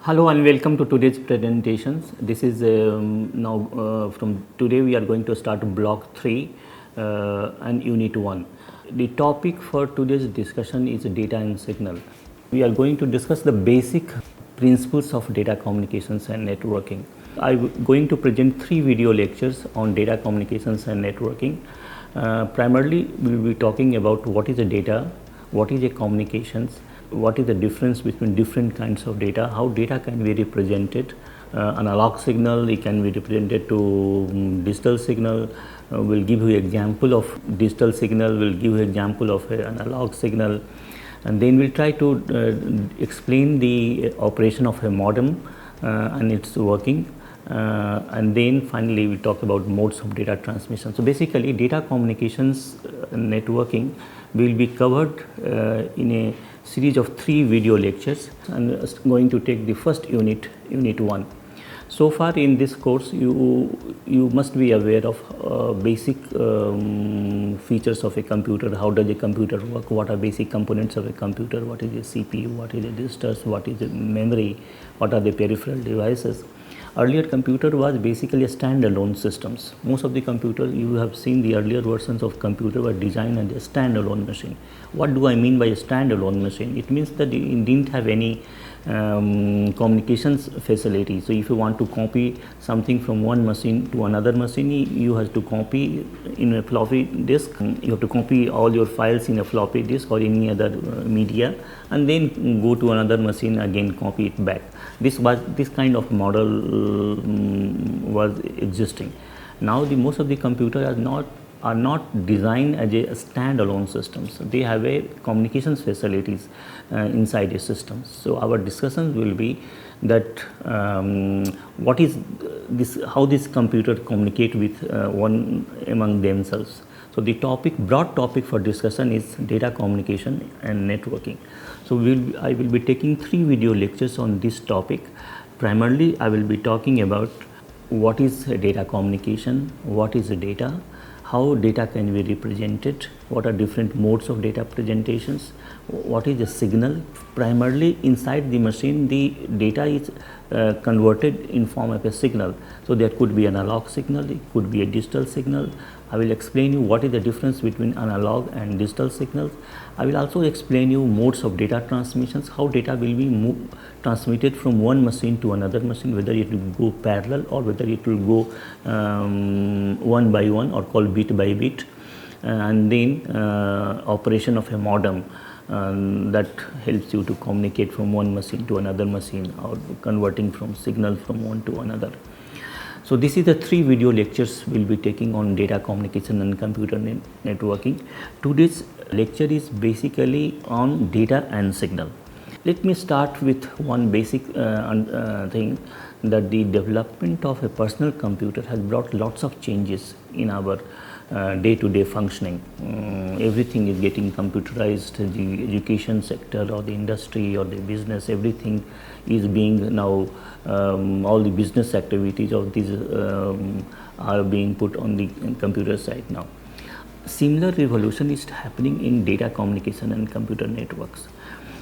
Hello and welcome to today's presentations. This is now from today we are going to start block 3 and unit 1. The topic for today's discussion is data and signal. We are going to discuss the basic principles of data communications and networking. I'm going to present 3 video lectures on data communications and networking. Primarily we will be talking about what is the data, what is the communications, what is the difference between different kinds of data, how data can be represented, analog signal, it can be represented to digital signal, we'll give you example of digital signal, we'll give you example of analog signal, and then we'll try to explain the operation of a modem and its working. And then finally we talk about modes of data transmission. So basically data communications networking will be covered in a series of 3 video lectures, and going to take the first unit 1. So far in this course you must be aware of basic features of a computer. How does a computer work, what are basic components of a computer, what is a CPU, what is a registers, what is a memory, what are the peripheral devices. Earlier computer was basically a standalone systems. Most of the computer you have seen, the earlier versions of computer were designed as a standalone machine. What do I mean by a standalone machine? It means that it didn't have any communications facility. So if you want to copy something from one machine to another machine, you have to copy in a floppy disk. You have to copy all your files in a floppy disk or any other media, and then go to another machine again, copy it back. This kind of model was existing. Now most of the computers are not designed as a standalone systems. They have a communications facilities inside a system. So our discussions will be that what is this, how this computer communicate with one among themselves. So the broad topic for discussion is data communication and networking. So I will be taking 3 video lectures on this topic. Primarily I will be talking about what is data communication, what is data, how data can be represented, what are different modes of data presentations, what is the signal. Primarily inside the machine the data is converted in form of a signal. So there could be analog signal, it could be a digital signal. I will explain you what is the difference between analog and digital signals. I will also explain you modes of data transmissions, how data will be transmitted from one machine to another machine, whether it will go parallel or whether it will go one by one or called bit by bit, and then operation of a modem that helps you to communicate from one machine to another machine or converting from signal from one to another. So this is the 3 video lectures we'll be taking on data communication and computer networking. Today's lecture is basically on data and signal. Let me start with one basic thing, that the development of a personal computer has brought lots of changes in our day-to-day functioning. Everything is getting computerized. The education sector or the industry or the business, everything is being now, all the business activities of these are being put on the computer side now. Similar revolution is happening in data communication and computer networks.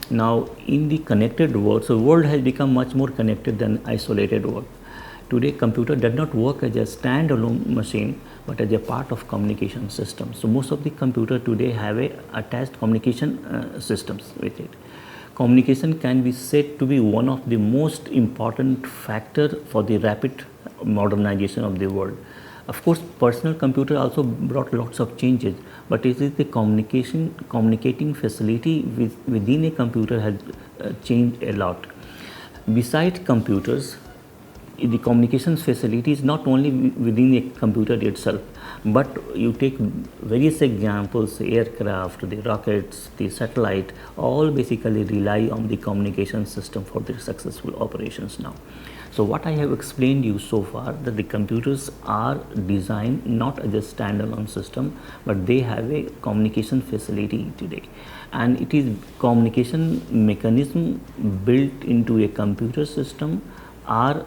Now in the connected world, so world has become much more connected than isolated world. Today computer does not work as a standalone machine but as a part of communication system. So most of the computer today have a attached communication systems with it. Communication can be said to be one of the most important factor for the rapid modernization of the world. Of course personal computer also brought lots of changes, but it is the communicating facility within a computer has changed a lot. Besides computers, the communications facility is not only within a computer itself, but you take various examples, aircraft, the rockets, the satellite, all basically rely on the communication system for their successful operations now. So what I have explained you so far, that the computers are designed not as a standalone system, but they have a communication facility today, and it is communication mechanism built into a computer system are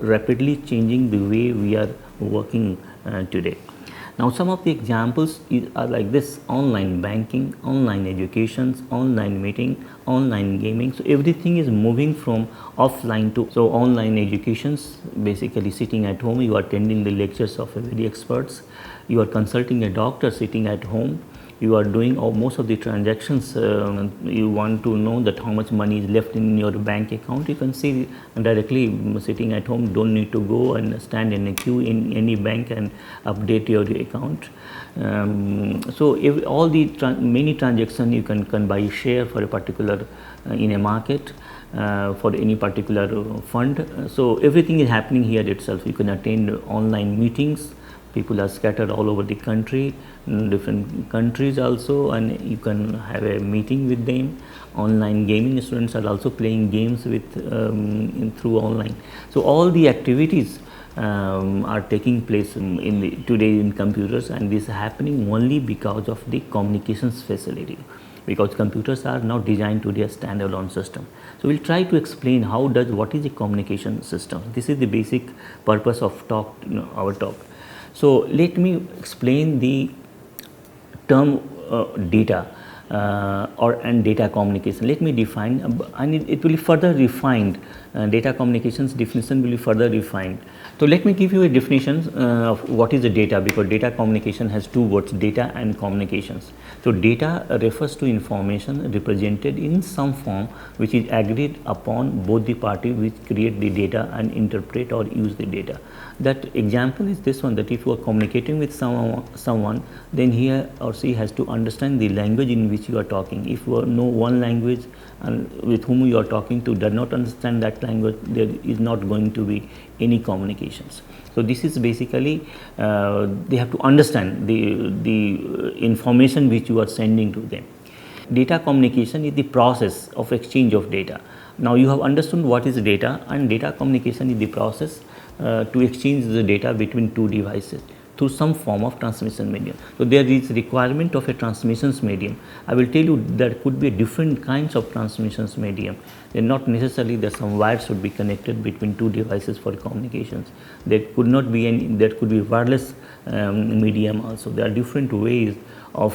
rapidly changing the way we are working today. Now some of the examples are like this: online banking, online education, online meeting, online gaming. So everything is moving from offline to online educations. Basically sitting at home, you are attending the lectures of very experts, you are consulting a doctor sitting at home, you are doing most of the transactions. You want to know that how much money is left in your bank account, you can see directly sitting at home, don't need to go and stand in a queue in any bank and update your account. So all the many transactions you can buy share for a particular in a market, for any particular fund. So everything is happening here itself. You can attend online meetings, people are scattered all over the country, different countries also, and you can have a meeting with them. Online gaming, students are also playing games with through online. So all the activities are taking place today in computers, and this is happening only because of the communications facility, because computers are now designed to be a standalone system. So we'll try to explain what is the communication system. This is the basic purpose of our talk. So let me explain the term data and data communication. Let me define, and it will be further refined. Data communications definition will be further refined. So let me give you a definition of what is the data, because data communication has two words, data and communications. So data refers to information represented in some form which is agreed upon both the parties which create the data and interpret or use the data. That example is this one, that if you are communicating with someone, then he or she has to understand the language in which you are talking. If you know one language and with whom you are talking to does not understand that language, there is not going to be any communications. So this is basically they have to understand the information which you are sending to them. Data communication is the process of exchange of data. Now you have understood what is data, and data communication is the process to exchange the data between two devices through some form of transmission medium. So there is requirement of a transmissions medium. I will tell you there could be different kinds of transmissions medium. They not necessarily that some wires should be connected between two devices for communications. There could not be any. There could be wireless medium also. There are different ways of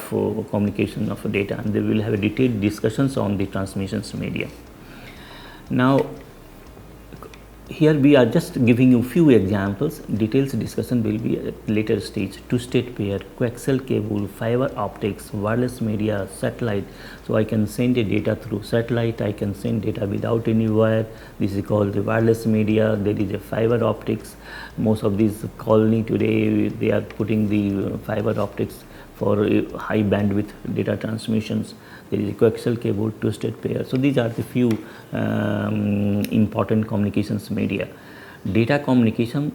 communication of data, and they will have a detailed discussions on the transmissions medium. Now here we are just giving you few examples. Details discussion will be at later stage. Two-state pair, coaxial cable, fiber optics, wireless media, satellite. So I can send a data through satellite, I can send data without any wire. This is called the wireless media. There is a fiber optics. Most of these colony today, they are putting the fiber optics for high bandwidth data transmissions. There is a coaxial cable, two-state pair. So these are the few important communications media. Data communication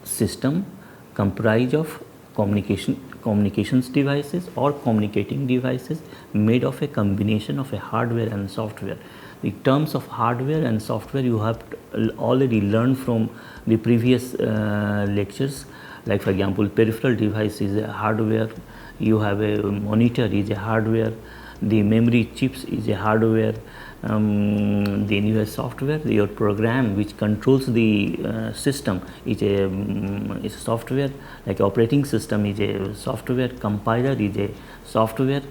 system comprise of communications devices or communicating devices made of a combination of a hardware and software. The terms of hardware and software you have already learned from the previous lectures. Like for example, peripheral device is a hardware, you have a monitor is a hardware, the memory chips is a hardware, then you have software, your program which controls the system is a software, like operating system is a software, compiler is a software.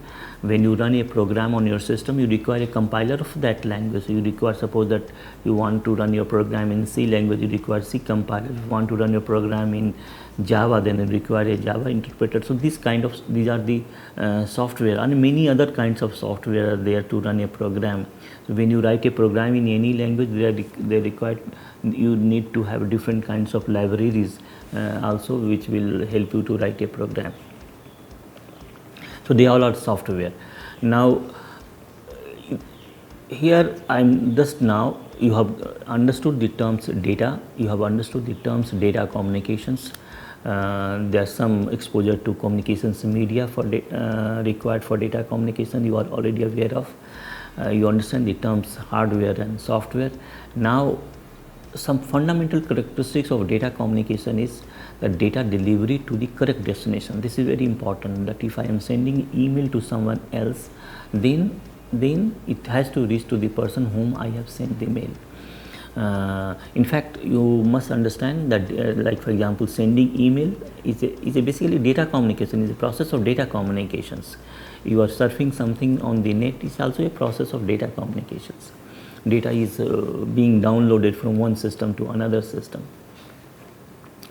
When you run a program on your system, you require a compiler of that language. So you require, suppose that you want to run your program in C language, you require C compiler. If you want to run your program in Java, then you require a Java interpreter. So these are the software, and many other kinds of software are there to run a program. So when you write a program in any language, they require, you need to have different kinds of libraries also, which will help you to write a program. So they all are software. Now here you have understood the terms data, you have understood the terms data communications. There is some exposure to communications media for required for data communication, you are already aware of. You understand the terms hardware and software. Now some fundamental characteristics of data communication is the data delivery to the correct destination. This is very important, that if I am sending email to someone else, then it has to reach to the person whom I have sent the mail. In fact, you must understand that like for example, sending email is a basically data communication, is a process of data communications. You are surfing something on the net, is also a process of data communications. Data is being downloaded from one system to another system,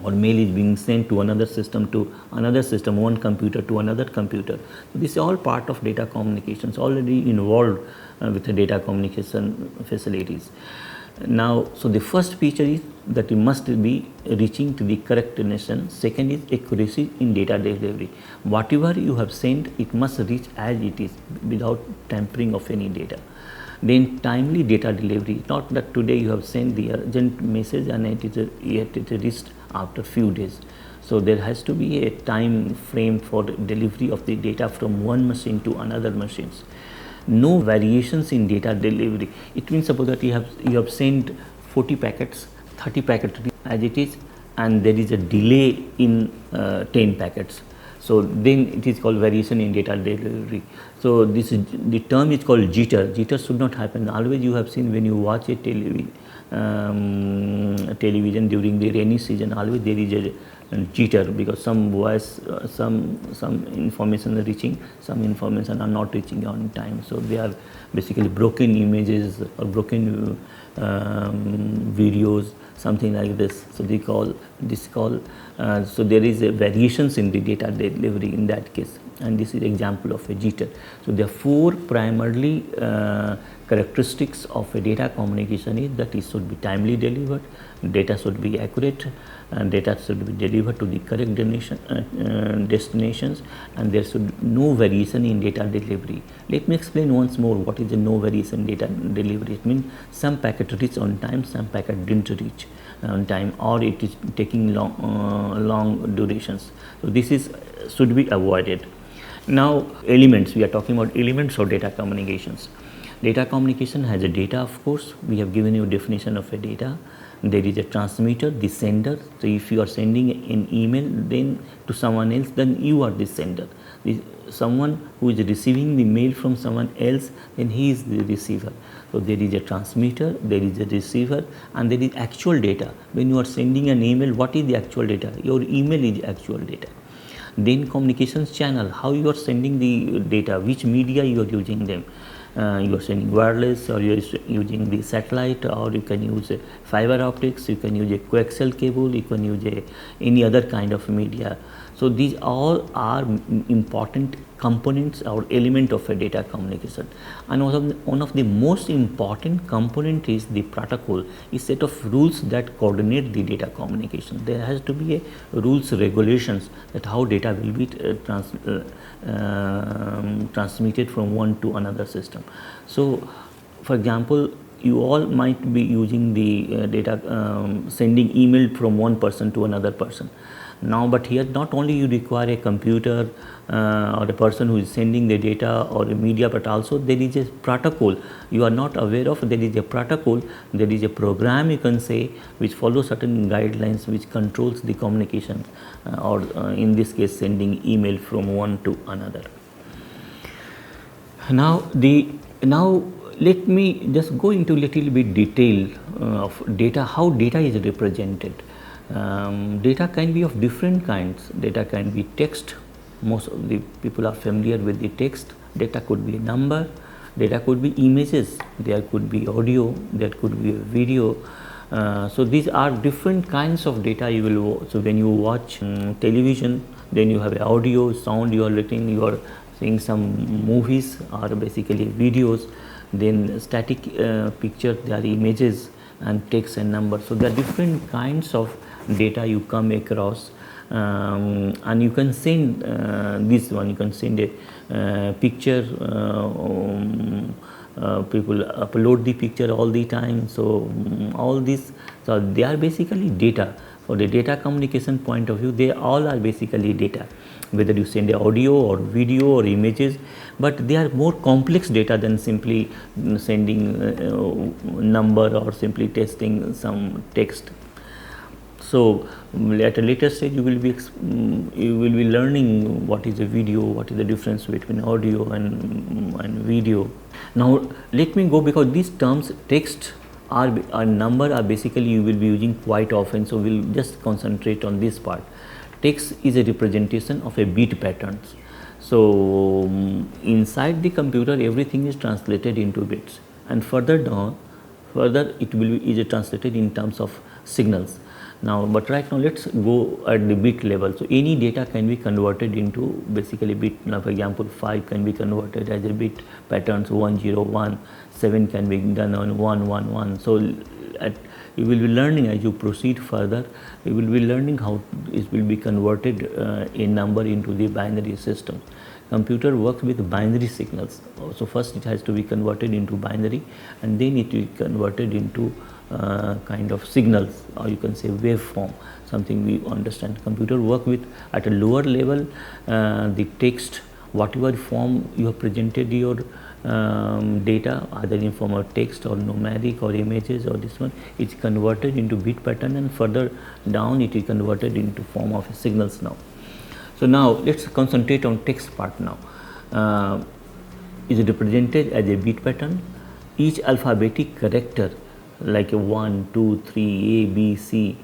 or mail is being sent to another system, one computer to another computer. So this is all part of data communications, already involved with the data communication facilities. Now, so the first feature is that you must be reaching to the correct destination. Second is accuracy in data delivery. Whatever you have sent, it must reach as it is without tampering of any data. Then timely data delivery, not that today you have sent the urgent message and it is reached after few days. So there has to be a time frame for delivery of the data from one machine to another machines. No variations in data delivery. It means suppose that you have sent 40 packets, 30 packets as it is, and there is a delay in 10 packets. So then it is called variation in data delivery. So this is, the term is called jitter. Jitter should not happen. Always you have seen when you watch a television during the rainy season, always there is a jitter, because some voice, some information are reaching, some information are not reaching on time. So they are basically broken images or broken videos, something like this. So they call this so there is a variations in the data delivery in that case, and this is example of a jitter. So there are four primarily characteristics of a data communication is that it should be timely delivered, data should be accurate, and data should be delivered to the correct destinations, and there should no variation in data delivery. Let me explain once more what is the no variation data delivery. It means some packet reach on time, some packet didn't reach on time, or it is taking long durations. So this is should be avoided. Now elements, we are talking about elements of data communications. Data communication has a data, of course. We have given you a definition of a data. There is a transmitter, the sender. So if you are sending an email then to someone else, then you are the sender. Someone who is receiving the mail from someone else, then he is the receiver. So there is a transmitter, there is a receiver, and there is actual data. When you are sending an email, what is the actual data? Your email is actual data. Then communications channel, how you are sending the data, which media you are using them. You are sending wireless, or you are using the satellite, or you can use fiber optics, you can use a coaxial cable, you can use any other kind of media. So these all are important components or element of a data communication. And one of the most important component is the protocol, a set of rules that coordinate the data communication. There has to be a rules, regulations that how data will be transmitted from one to another system. So for example, you all might be using the data sending email from one person to another person. Now, but here not only you require a computer or a person who is sending the data or a media, but also there is a protocol you are not aware of. There is a protocol, there is a program, you can say, which follows certain guidelines which controls the communication or in this case sending email from one to another. Now let me just go into little bit detail of data, how data is represented. Data can be of different kinds. Data can be text. Most of the people are familiar with the text. Data could be a number. Data could be images. There could be audio. There could be a video. So these are different kinds of data you will. So when you watch television, then you have audio, sound. You are seeing some movies or basically videos. Then static picture. There are images and text and numbers. So there are different kinds of data you come across, and you can send this one. You can send a picture. People upload the picture all the time. So all this, so they are basically data. For the data communication point of view, they all are basically data. Whether you send a audio or video or images, but they are more complex data than simply sending number or simply testing some text. So at a later stage you will be learning what is a video, what is the difference between audio and video. Now let me go, because these terms text our number are basically you will be using quite often, so we'll just concentrate on this part. Text is a representation of a bit patterns. So inside the computer everything is translated into bits, and further down, further it will be translated in terms of signals. Now, but right now let's go at the bit level. So any data can be converted into basically bit. Now, for example, 5 can be converted as a bit patterns, 101, 7 can be done on 111. So you will be learning as you proceed further. You will be learning how it will be converted a number into the binary system. Computer works with binary signals. So first it has to be converted into binary, and then it will be converted into kind of signals, or you can say waveform, something we understand. Computer work with at a lower level the text, whatever form you have presented your data, either in form of text or numeric or images or this one, it's converted into bit pattern, and further down it is converted into form of signals now. So now let's concentrate on text part now. Is represented as a bit pattern. Each alphabetic character like a 1, 2, 3, A, B, C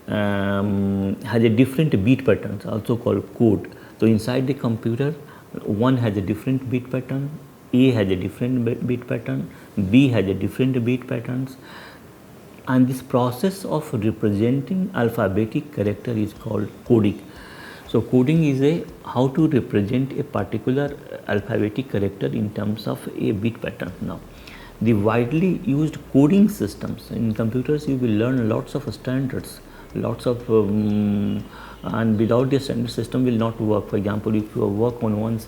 has a different bit patterns, also called code. So inside the computer, 1 has a different bit pattern, A has a different bit pattern, B has a different bit patterns, and this process of representing alphabetic character is called coding. So coding is a how to represent a particular alphabetic character in terms of a bit pattern. Now, the widely used coding systems in computers, you will learn lots of standards, lots of and without the standard system will not work. For example, if you work on one,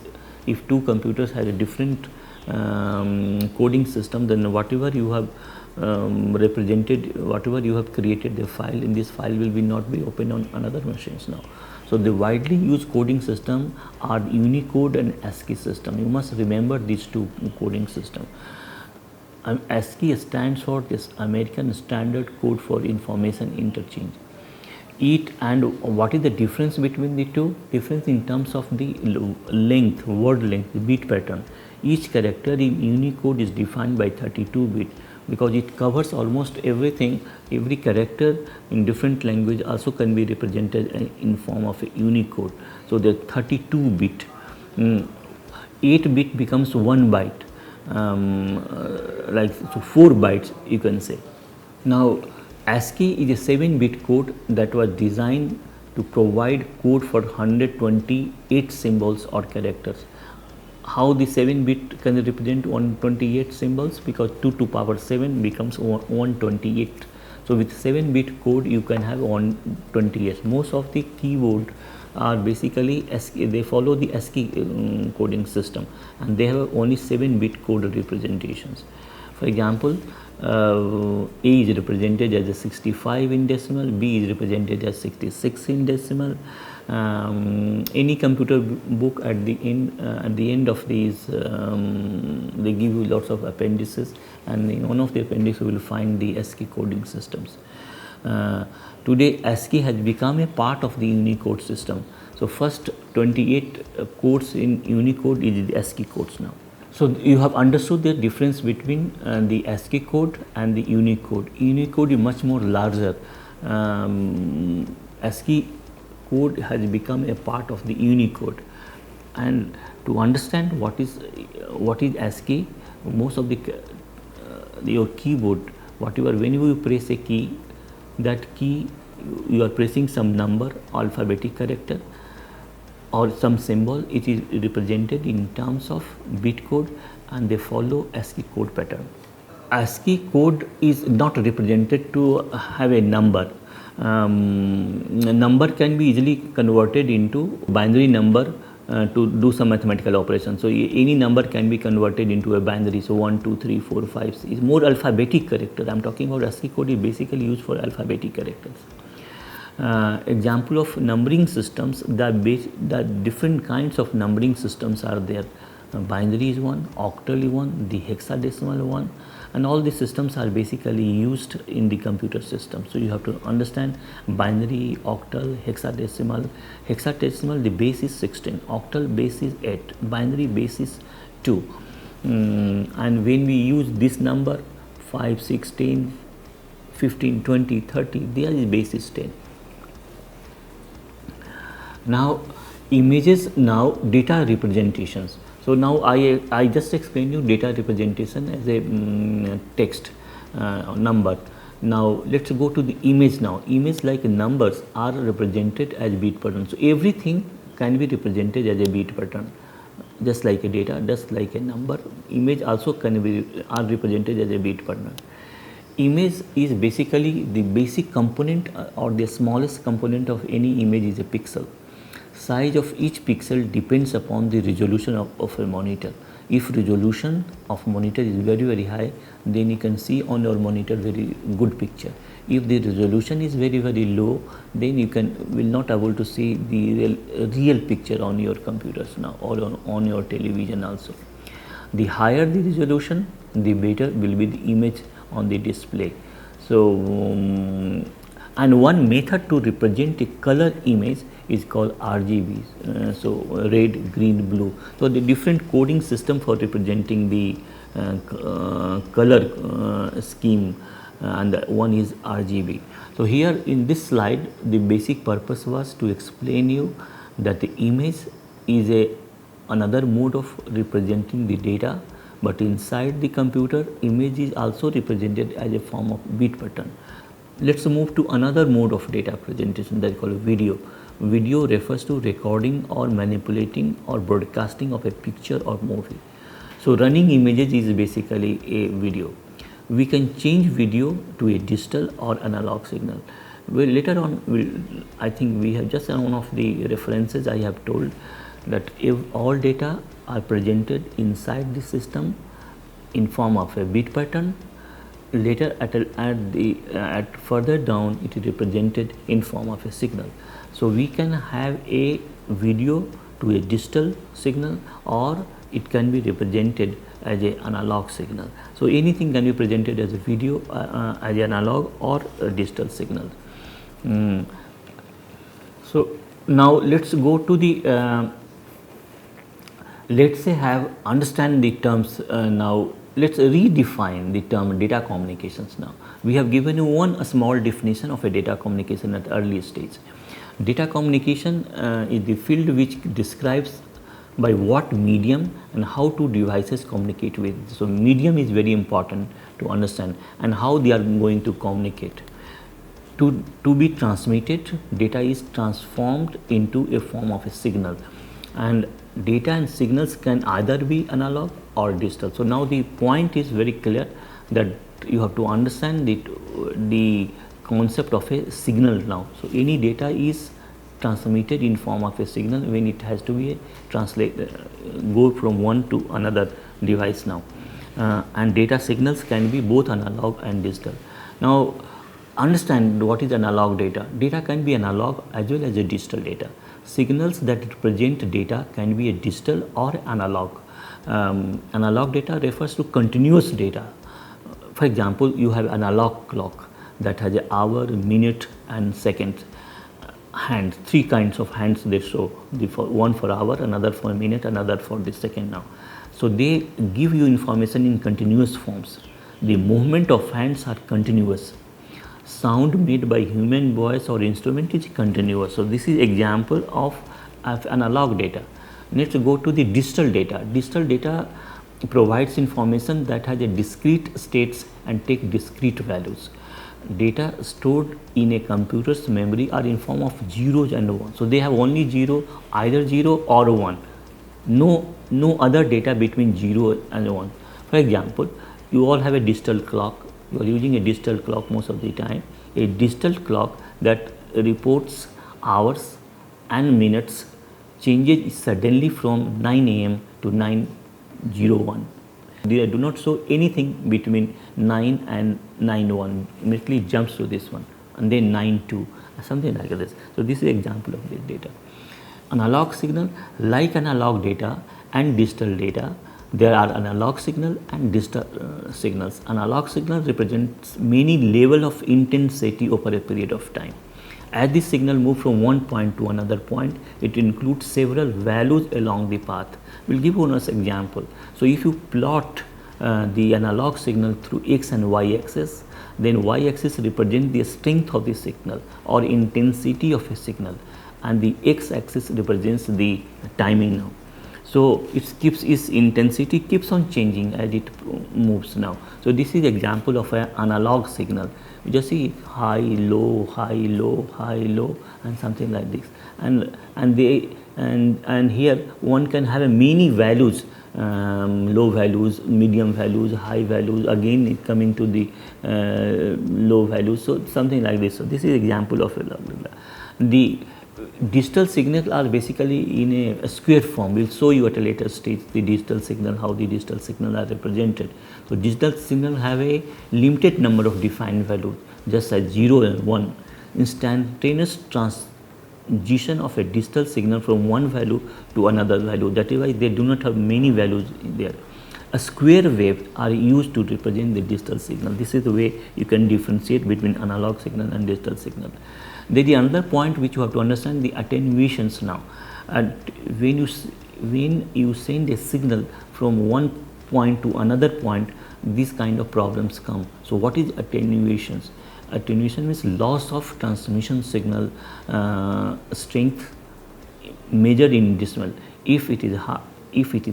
if two computers have a different coding system, then whatever you have represented, whatever you have created the file, in this file will be not be open on another machines now. So the widely used coding system are Unicode and ASCII system. You must remember these two coding system. ASCII stands for this American Standard Code for Information Interchange. What is the difference between the two? Difference in terms of the length, word length, bit pattern. Each character in Unicode is defined by 32 bit because it covers almost everything. Every character in different language also can be represented in form of a Unicode. So the 32 bit, 8 bit becomes 1 byte. Like so 4 bytes you can say. Now ASCII is a 7-bit code that was designed to provide code for 128 symbols or characters. How the 7-bit can represent 128 symbols? Because 2 to power 7 becomes 128. So with 7-bit code you can have 128. Most of the keyboard are basically ASCII, they follow the ASCII coding system, and they have only 7-bit code representations. For example, A is represented as a 65 in decimal, B is represented as 66 in decimal. Any computer book at the end of these, they give you lots of appendices, and in one of the appendices you will find the ASCII coding systems. Today ASCII has become a part of the Unicode system. So first 28 codes in Unicode is the ASCII codes now. So you have understood the difference between the ASCII code and the Unicode. Unicode is much more larger. ASCII code has become a part of the Unicode. And to understand what is ASCII, most of your keyboard, whatever, whenever you press a key, that key you are pressing some number, alphabetic character or some symbol. It is represented in terms of bit code, and they follow ASCII code pattern. ASCII code is not represented to have a number. Number can be easily converted into binary number to do some mathematical operation. So any number can be converted into a binary. So 1, 2, 3, 4, 5 is more alphabetic character. I am talking about ASCII code is basically used for alphabetic characters. Example of numbering systems, the different kinds of numbering systems are there. Binary is one, octal is one, the hexadecimal one, and all these systems are basically used in the computer system. So you have to understand binary, octal, hexadecimal. Hexadecimal, the base is 16, octal base is 8, binary base is 2. And when we use this number 5, 16, 15, 20, 30, there is base is 10. Now images, now data representations. So now I just explained you data representation as a text number. Now let's go to the image now. Image like numbers are represented as bit pattern. So everything can be represented as a bit pattern, just like a data, just like a number. Image also can be are represented as a bit pattern. Image is basically the basic component or the smallest component of any image is a pixel. Size of each pixel depends upon the resolution of a monitor. If resolution of monitor is very high, then you can see on your monitor very good picture. If the resolution is very low, then you will not able to see the real picture on your computers now or on your television also. The higher the resolution, the better will be the image on the display. So and one method to represent a color image is called RGB, so red, green, blue. So the different coding system for representing the color scheme, and one is RGB. So here in this slide, the basic purpose was to explain you that the image is another mode of representing the data, but inside the computer, image is also represented as a form of bit pattern. Let's move to another mode of data presentation, that is called video. Video refers to recording or manipulating or broadcasting of a picture or movie. So running images is basically a video. We can change video to a digital or analog signal. Well, later on, I think we have just one of the references I have told that if all data are presented inside the system in form of a bit pattern, later at further down it is represented in form of a signal. So we can have a video to a digital signal, or it can be represented as an analog signal. So anything can be presented as a video, as an analog or a digital signal. So now let's go to the let's say understand the terms now. Let's redefine the term data communications now. We have given you a small definition of a data communication at early stage. Data communication is the field which describes by what medium and how two devices communicate with. So medium is very important to understand, and how they are going to communicate. To be transmitted, data is transformed into a form of a signal, and data and signals can either be analog or digital. So now the point is very clear that you have to understand the concept of a signal now. So any data is transmitted in form of a signal when it has to be go from one to another device now, and data signals can be both analog and digital. Now understand what is analog data. Data can be analog as well as a digital data. Signals that represent data can be a digital or analog. Analog data refers to continuous data. For example, you have analog clock that has an hour, minute and second. Hands, three kinds of hands they show, one for hour, another for a minute, another for the second now. So they give you information in continuous forms. The movement of hands are continuous. Sound made by human voice or instrument is continuous. So this is example of analog data. Let's go to the digital data. Digital data provides information that has a discrete states and take discrete values. Data stored in a computer's memory are in form of zeros and ones. So they have only zero, either 0 or 1. No other data between 0 and 1. For example, you all have a digital clock. You are using a digital clock most of the time. A digital clock that reports hours and minutes changes suddenly from 9 a.m. to 9:01. They do not show anything between 9 and 9:01. Immediately jumps to this one, and then 9:02, something like this. So this is an example of this data. Analog signal, like analog data and digital data, there are analog signal and digital signals. Analog signal represents many level of intensity over a period of time. As the signal moves from one point to another point, it includes several values along the path. We'll give one example. So if you plot the analog signal through x and y axis, then y axis represents the strength of the signal or intensity of a signal, and the x axis represents the timing now. So it keeps its intensity keeps on changing as it moves now. So this is example of an analog signal. You just see high, low, high, low, high, low, and something like this. And here one can have a many values, low values, medium values, high values. Again, it coming to the low values. So something like this. So this is example of the digital signals are basically in a square form. We'll show you at a later stage the digital signal, how the digital signal are represented. So digital signal have a limited number of defined values, just as 0 and 1. Instantaneous transition of a digital signal from one value to another value. That is why they do not have many values in there. A square wave are used to represent the digital signal. This is the way you can differentiate between analog signal and digital signal. There is another point which you have to understand, the attenuations now. When you send a signal from one point to another point, these kind of problems come. So what is attenuations? Attenuation means loss of transmission signal strength measured in decibel. If it is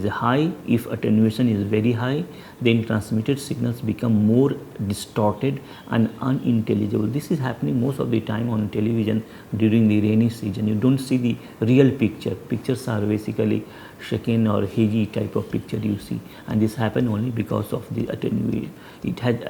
high, if attenuation is very high, then transmitted signals become more distorted and unintelligible. This is happening most of the time on television during the rainy season. You don't see the real picture. Pictures are basically shaken or hazy type of picture you see, and this happen only because of the attenuation. It had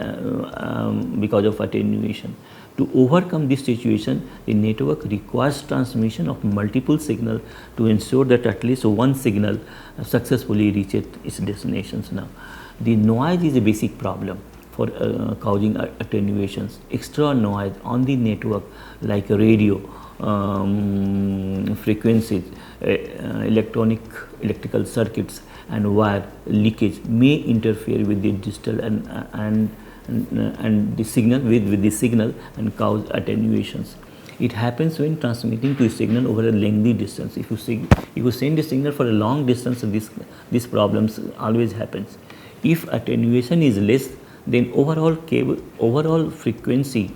because of attenuation. To overcome this situation, the network requires transmission of multiple signals to ensure that at least one signal successfully reaches its destinations. Now, the noise is a basic problem for causing attenuations. Extra noise on the network like radio frequencies, electrical circuits and wire leakage may interfere with the digital and the signal with the signal and cause attenuations. It happens when transmitting to a signal over a lengthy distance. If you send a signal for a long distance, these problems always happens. If attenuation is less, then overall cable frequency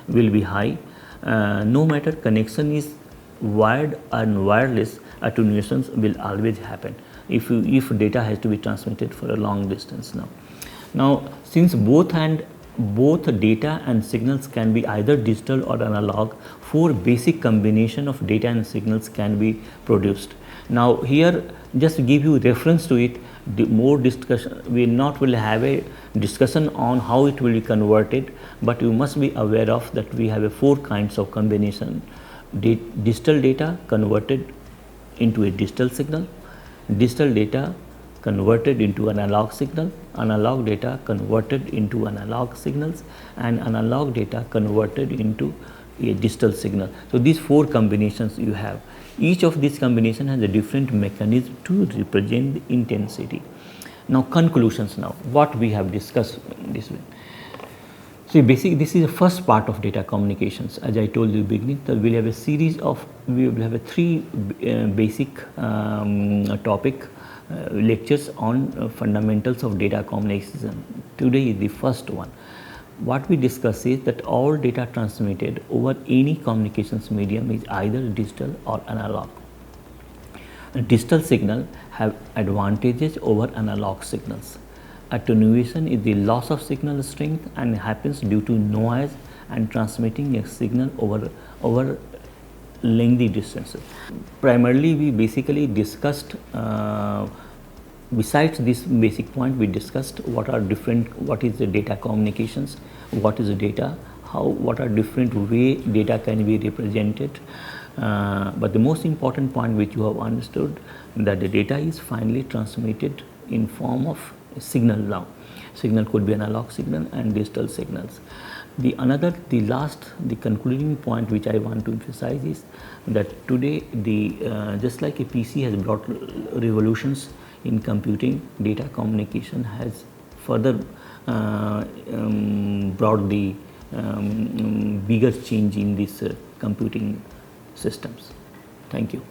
will be high. No matter connection is wired and wireless, attenuations will always happen if data has to be transmitted for a long distance. Now, since both data and signals can be either digital or analog, 4 basic combination of data and signals can be produced. Now, here just to give you reference to it, the more discussion will have a discussion on how it will be converted, but you must be aware of that we have 4 kinds of combination: digital data converted into a digital signal, digital data converted into analog signal, analog data converted into analog signals, and analog data converted into a digital signal. So these 4 combinations you have. Each of these combination has a different mechanism to represent the intensity. Now conclusions. Now what we have discussed this way. So basically this is the first part of data communications. As I told you in the beginning, that we will have a series of, we will have 3 basic topic lectures on fundamentals of data communication. Today is the first one. What we discuss is that all data transmitted over any communications medium is either digital or analog. Digital signal have advantages over analog signals. Attenuation is the loss of signal strength and happens due to noise and transmitting a signal over lengthy distances. Primarily we basically discussed besides this basic point, we discussed what is the data communications, what is the data, what are different way data can be represented. But the most important point which you have understood, that the data is finally transmitted in form of a signal now. Signal could be analog signal and digital signals. The concluding point which I want to emphasize is that today just like a PC has brought revolutions in computing, data communication has further brought the bigger change in these computing systems. Thank you.